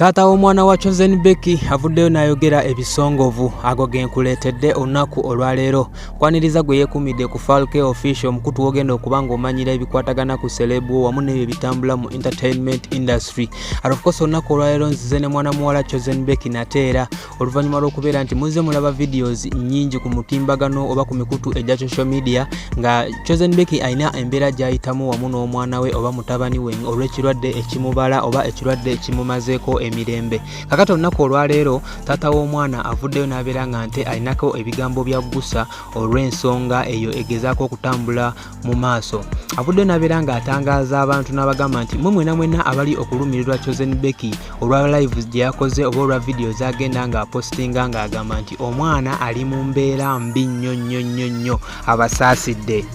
Taata w'omwana wa Chosen Becky avuddeyo n'ayogera ebisongovu ago genkuleetedde olunaku olwaleero. Kwaniriza gwe yeekumidde ku Falke Official omukutu ogenda okuba ng'omanyira ebikwatagana ku selebu wamu n'ebyo bitambula mu entertainment industry. Of course olunaku olwaleero nzize ne mwana muwala Chosen Becky nateera oluvannyuma lw'okubeera nti muzze mulaba videos nnyingi ku mutimbagano oba ku mikutu egya social media nga Chosen Becky ayina embeera gy'ayitamu wamu n'omwana we oba mutabani we olw'ekirwadde ekimubala oba ekirwadde ekimumazeeko emirembe. Kakati olunaku olwaleero taata w'omwana avuddeyo n'abeera nga nte alinako ebigambo bya gusa olw'ensonga eyo egezaako okutambula mu maaso. Avuddeyo n'abeera nga atangaaza abantu n'abagamba nti mwe mwenna abali okulumirirwa Chosen Becky olwa live gye yakoze oba olwa video z'agenda nga apostinga ng'agamba nti omwana ali mu mbeera mbi nnyo abasaasidde.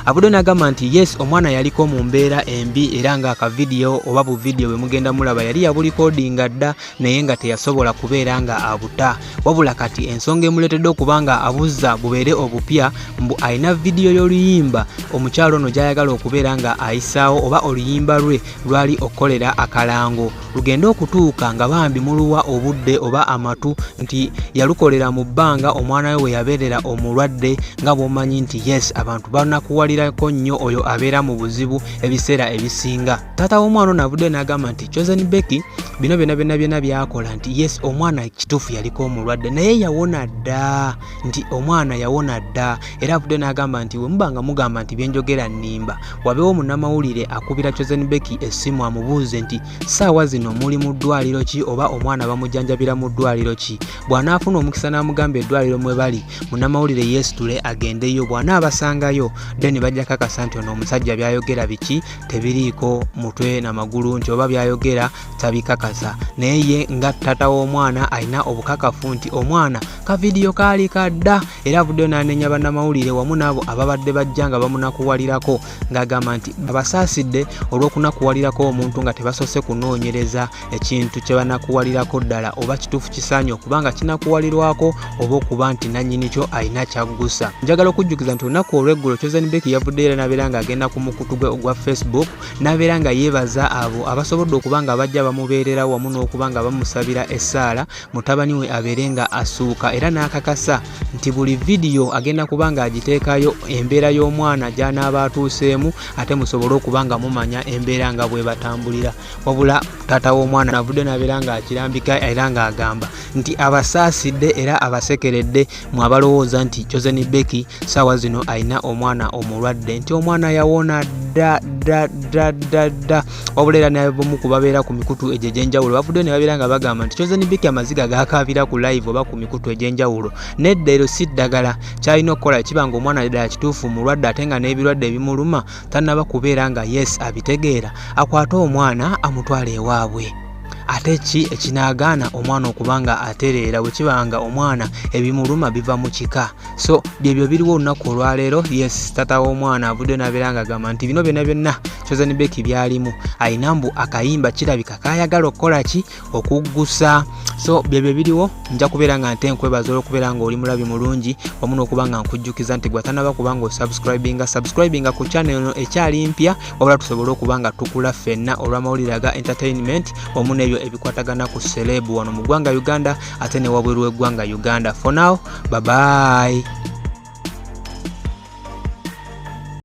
Avuddeyo n'agamba nti yes omwana yaliko mu mbeera embi era nga akavidiyo oba bu video bwe mugenda mulaba yali yabulikodinga dda naye nga teyasobola kubeera nga abuta. Wabula kati ensonga emuleetedde okuba nga abuzza bubeere obupya mbu alina vidiyo y'oluyimba omukyalo ono gy'ayagala okubeera nga ayisaawo oba oluyimba lwe lwali okukolera akalango lugenda okutuuka nga bambi muluwa obudde oba amatu nti yalukolera mu bbanga omwana we yabeerera omulwadde nga bw'omanyi nti yes abantu banakuwalirako nnyo oyo abeera mu buzibu ebiseera ebisinga. Taata w'omwana ono avuddeyo n'agamba nti Chosen Becky bino byonna byakola nti yes omwana kituufu yaliko omulwadde naye yawona dda nti omwana yawona dda era avuddeyo n'agamba nti we mubanga mugamba nti byenjogera nnimba wabeewo munnamawulire akubira Chosen Becky essimu amubuuze nti ssaawa zino muli mu ddwaliro ki oba omwana bamujjanjabira mu ddwaliro ki. Bw'anaafuna omukisa n'amugamba eddwaliro mwe bali munnamawulire yeesitule agendeyo bw'anaabasangayo then bajja kakasa nti ono omusajja byayogera biki tebiriiko mutwe na magulu nti oba byayogera tabikakasa naye ye nga taata w'omwana alina obukakafu nti omwana ka vidiyo kaali kadda era avuddeyo n'anenya bannamawulire wamu n'abo ababadde bajja nga bamunakuwalirako ng'agamba nti abasaasidde olw'okunakuwalirako omuntu nga tebasoose kunoonyereza ekintu kye banakuwalirako ddala oba kituufu kisaanye okuba nga kinakuwalirwako oba okuba nti nannyini kyo alina kyaggusa. Njagala okujjukiza nti olunaku olw'eggulo Chosen Becky yavuddeyo era n'abeera ng'agenda ku mukutu gwe ogwa Facebook n'abeera nga yeebaza abo abasobodde okuba nga bajja bamubeerera wamu n'okuba nga bamusabira essaala mutabani we abeere nga asuuka era n'akakasa nti buli vidiyo agenda kuba nga agiteekayo embeera y'omwana gy'anaaba atuuseemu ate musobole okuba nga mumanya embeera nga bwe batambulira. Wabula taata w'omwana avudde n'abeera nga akirambika era ng'agamba nti abasaasidde era abasekeredde mu abalowooza nti Chosen Becky ssaawa zino alina omwana omulwadde nti omwana yawona dda. Wabula era n'abamu ku babeera ku mikutu egyo egy'enjawulo bavuddeyo ne babeera nga bagamba nti Chosen Becky amaziga gaakaabira ku live oba ku mikutu egy'enjawulo nedda ero si ddagala kyalina okukola kiba nga omwana ddala kituufu mulwadde ate nga n'ebirwadde ebimuluma tannaba kubeera nga yes abitegeera akwate omwana amutwala ewaabwe. Ate ki ekinaagaana omwana okuba nga atereera bwe kiba nga omwana ebimuluma biva mu kika. So byebyo biriwo olunaku olwaleero yes taata w'omwana avuddeyo n'abeera nga agamba nti bino byonna Chosen Becky byalimu alina mbu akayimba kirabika kaayagala okukola ki okuggusa. So byebyo biriwo nja kubeera nga nte nkwebaza olw'okubeera nga oli mulabi mulungi wamu n'okuba nga nkujjukiza nti gwe tannaba kuba nga osubscribinga ku channel eno ekyali mpya wabula tusobole okuba nga tukula ffenna olw'amawulire aga entertainment wamu n'ebyo ebikwatagana ku selebu wano mu ggwanga Uganda ate ne wabweru w'eggwanga Uganda. For now, bye bye.